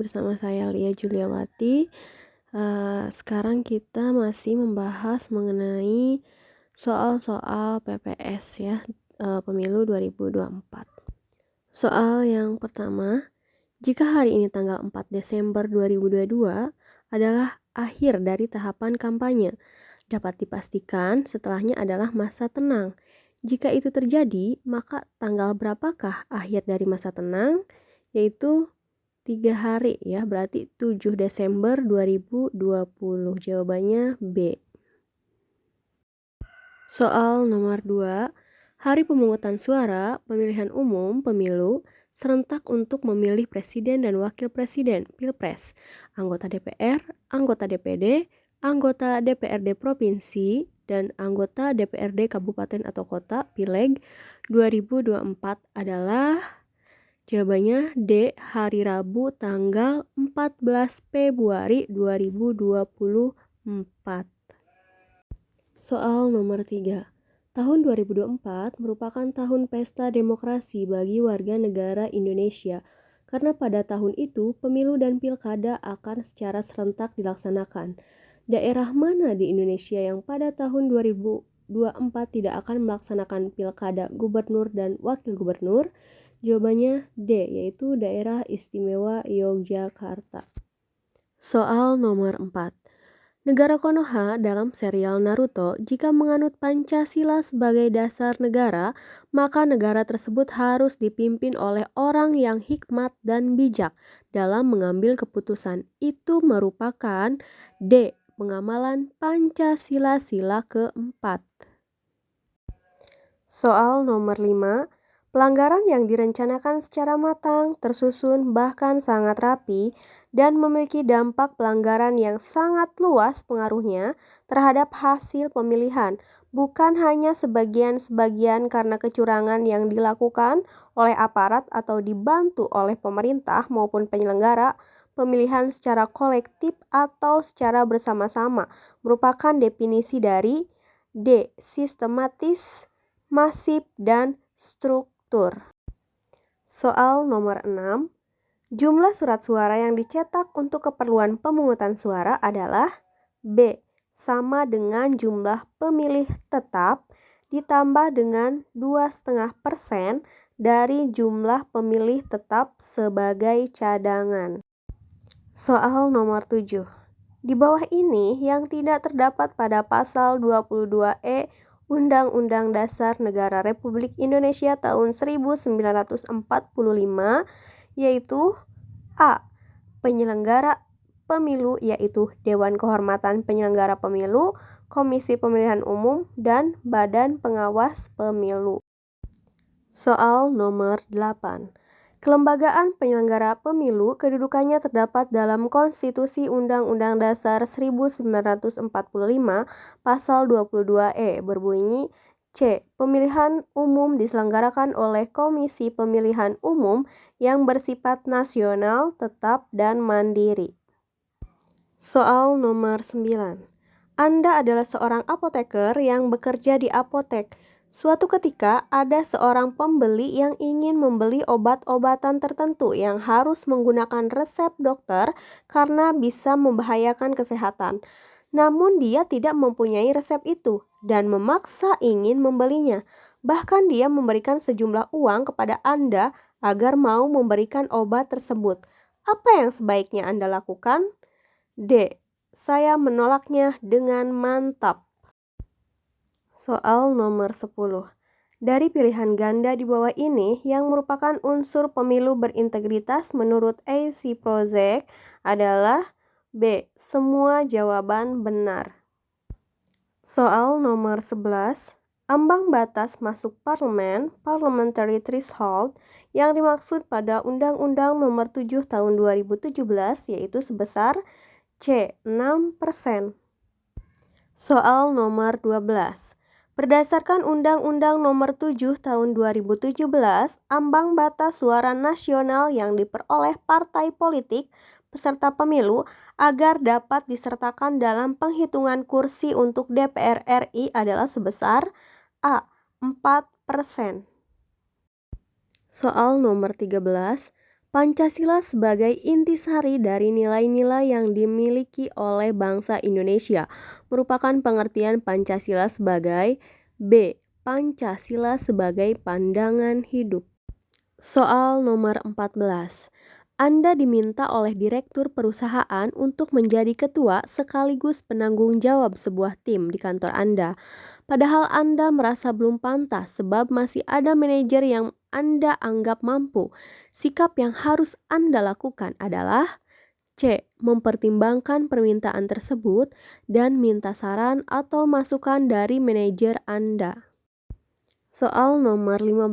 bersama saya Lia Juliawati. Sekarang kita masih membahas mengenai soal-soal PPS ya, Pemilu 2024. Soal yang pertama, jika hari ini tanggal 4 Desember 2022 adalah akhir dari tahapan kampanye, dapat dipastikan setelahnya adalah masa tenang. Jika itu terjadi, maka tanggal berapakah akhir dari masa tenang? Yaitu 3 hari ya, berarti 7 Desember 2020. Jawabannya B. Soal nomor 2, hari pemungutan suara pemilihan umum pemilu serentak untuk memilih presiden dan wakil presiden Pilpres, anggota DPR, anggota DPD, anggota DPRD Provinsi, dan anggota DPRD Kabupaten atau Kota Pileg 2024 adalah jawabannya D. Hari Rabu tanggal 14 Februari 2024. Soal nomor 3. Tahun 2024 merupakan tahun pesta demokrasi bagi warga negara Indonesia karena pada tahun itu pemilu dan pilkada akan secara serentak dilaksanakan. Daerah mana di Indonesia yang pada tahun 2024 tidak akan melaksanakan pilkada gubernur dan wakil gubernur? Jawabannya D, yaitu Daerah Istimewa Yogyakarta. Soal nomor 4. Negara Konoha dalam serial Naruto, jika menganut Pancasila sebagai dasar negara, maka negara tersebut harus dipimpin oleh orang yang hikmat dan bijak dalam mengambil keputusan. Itu merupakan D. Pengamalan Pancasila sila keempat. Soal nomor 5. Pelanggaran yang direncanakan secara matang, tersusun, bahkan sangat rapi, dan memiliki dampak pelanggaran yang sangat luas pengaruhnya terhadap hasil pemilihan, bukan hanya sebagian-sebagian karena kecurangan yang dilakukan oleh aparat atau dibantu oleh pemerintah maupun penyelenggara pemilihan secara kolektif atau secara bersama-sama, merupakan definisi dari D. Sistematis, masif, dan struktur. Soal nomor 6. Jumlah surat suara yang dicetak untuk keperluan pemungutan suara adalah B. Sama dengan jumlah pemilih tetap ditambah dengan 2,5% dari jumlah pemilih tetap sebagai cadangan. Soal nomor 7. Di bawah ini yang tidak terdapat pada pasal 22E Undang-Undang Dasar Negara Republik Indonesia tahun 1945, yaitu A. Penyelenggara pemilu, yaitu Dewan Kehormatan Penyelenggara Pemilu, Komisi Pemilihan Umum, dan Badan Pengawas Pemilu. Soal nomor 8. Kelembagaan penyelenggara pemilu kedudukannya terdapat dalam Konstitusi Undang-Undang Dasar 1945 Pasal 22E berbunyi C. Pemilihan umum diselenggarakan oleh Komisi Pemilihan Umum yang bersifat nasional, tetap, dan mandiri. Soal nomor 9. Anda adalah seorang apoteker yang bekerja di apotek. Suatu ketika, ada seorang pembeli yang ingin membeli obat-obatan tertentu yang harus menggunakan resep dokter karena bisa membahayakan kesehatan. Namun dia tidak mempunyai resep itu dan memaksa ingin membelinya. Bahkan dia memberikan sejumlah uang kepada Anda agar mau memberikan obat tersebut. Apa yang sebaiknya Anda lakukan? D. Saya menolaknya dengan mantap. Soal nomor 10. Dari pilihan ganda di bawah ini yang merupakan unsur pemilu berintegritas menurut AC Project adalah B. Semua jawaban benar. Soal nomor 11. Ambang batas masuk parlemen, parliamentary threshold, yang dimaksud pada Undang-Undang Nomor 7 Tahun 2017 yaitu sebesar C. 6%. Soal nomor 12. Berdasarkan Undang-Undang Nomor 7 Tahun 2017, ambang batas suara nasional yang diperoleh partai politik peserta pemilu agar dapat disertakan dalam penghitungan kursi untuk DPR RI adalah sebesar A. 4%. Soal nomor 13. Pancasila sebagai intisari dari nilai-nilai yang dimiliki oleh bangsa Indonesia merupakan pengertian Pancasila sebagai B. Pancasila sebagai pandangan hidup. Soal nomor 14. Anda diminta oleh direktur perusahaan untuk menjadi ketua sekaligus penanggung jawab sebuah tim di kantor Anda. Padahal Anda merasa belum pantas sebab masih ada manajer yang Anda anggap mampu. Sikap yang harus Anda lakukan adalah C. Mempertimbangkan permintaan tersebut dan minta saran atau masukan dari manajer Anda. Soal nomor 15.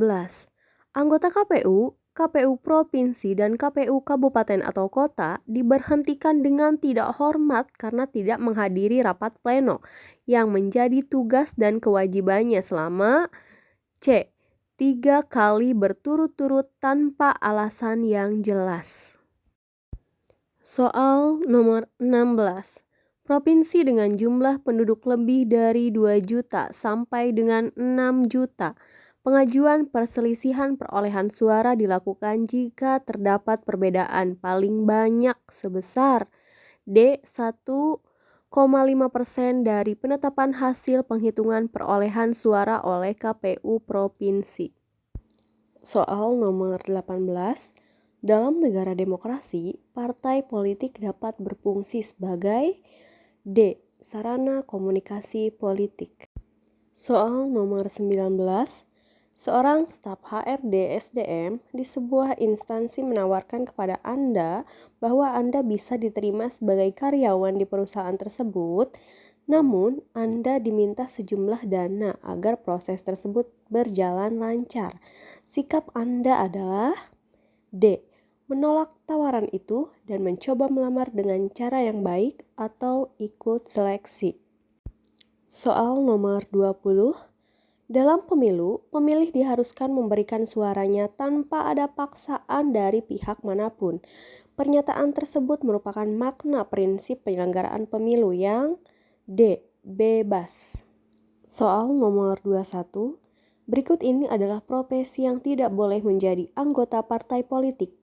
Anggota KPU, KPU Provinsi dan KPU Kabupaten atau Kota diberhentikan dengan tidak hormat karena tidak menghadiri rapat pleno yang menjadi tugas dan kewajibannya selama C. 3 kali berturut-turut tanpa alasan yang jelas. Soal nomor 16. Provinsi dengan jumlah penduduk lebih dari 2 juta sampai dengan 6 juta. Pengajuan perselisihan perolehan suara dilakukan jika terdapat perbedaan paling banyak sebesar D. 1,5% dari penetapan hasil penghitungan perolehan suara oleh KPU Provinsi. Soal nomor 18. Dalam negara demokrasi, partai politik dapat berfungsi sebagai D. Sarana komunikasi politik. Soal nomor 19. Seorang staf HRD SDM di sebuah instansi menawarkan kepada Anda bahwa Anda bisa diterima sebagai karyawan di perusahaan tersebut, namun Anda diminta sejumlah dana agar proses tersebut berjalan lancar. Sikap Anda adalah D. Menolak tawaran itu dan mencoba melamar dengan cara yang baik atau ikut seleksi. Soal nomor 20. Dalam pemilu, pemilih diharuskan memberikan suaranya tanpa ada paksaan dari pihak manapun. Pernyataan tersebut merupakan makna prinsip penyelenggaraan pemilu yang D. Bebas. Soal nomor 21. Berikut ini adalah profesi yang tidak boleh menjadi anggota partai politik.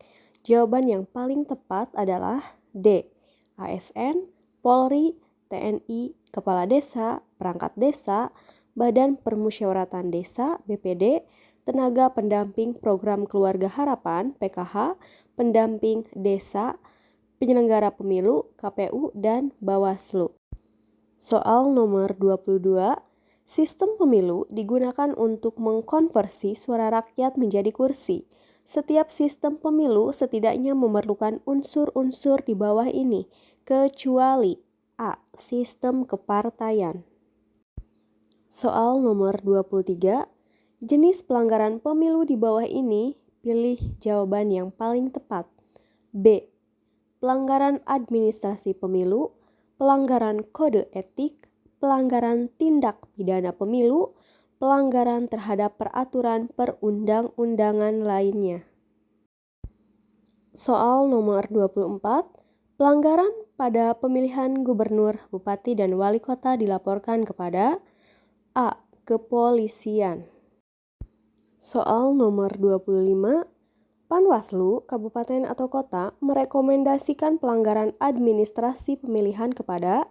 Jawaban yang paling tepat adalah D. ASN, Polri, TNI, Kepala Desa, Perangkat Desa, Badan Permusyawaratan Desa (BPD), Tenaga Pendamping Program Keluarga Harapan (PKH), Pendamping Desa, Penyelenggara Pemilu (KPU), dan Bawaslu. Soal nomor 22. Sistem pemilu digunakan untuk mengkonversi suara rakyat menjadi kursi. Setiap sistem pemilu setidaknya memerlukan unsur-unsur di bawah ini, kecuali A. Sistem kepartaian. Soal nomor 23. Jenis pelanggaran pemilu di bawah ini, pilih jawaban yang paling tepat. B. Pelanggaran administrasi pemilu, pelanggaran kode etik, pelanggaran tindak pidana pemilu, pelanggaran terhadap peraturan perundang-undangan lainnya. Soal nomor 24. Pelanggaran pada pemilihan gubernur, bupati, dan wali kota dilaporkan kepada A. Kepolisian. Soal nomor 25. Panwaslu, kabupaten atau kota merekomendasikan pelanggaran administrasi pemilihan kepada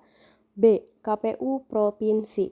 B. KPU Provinsi.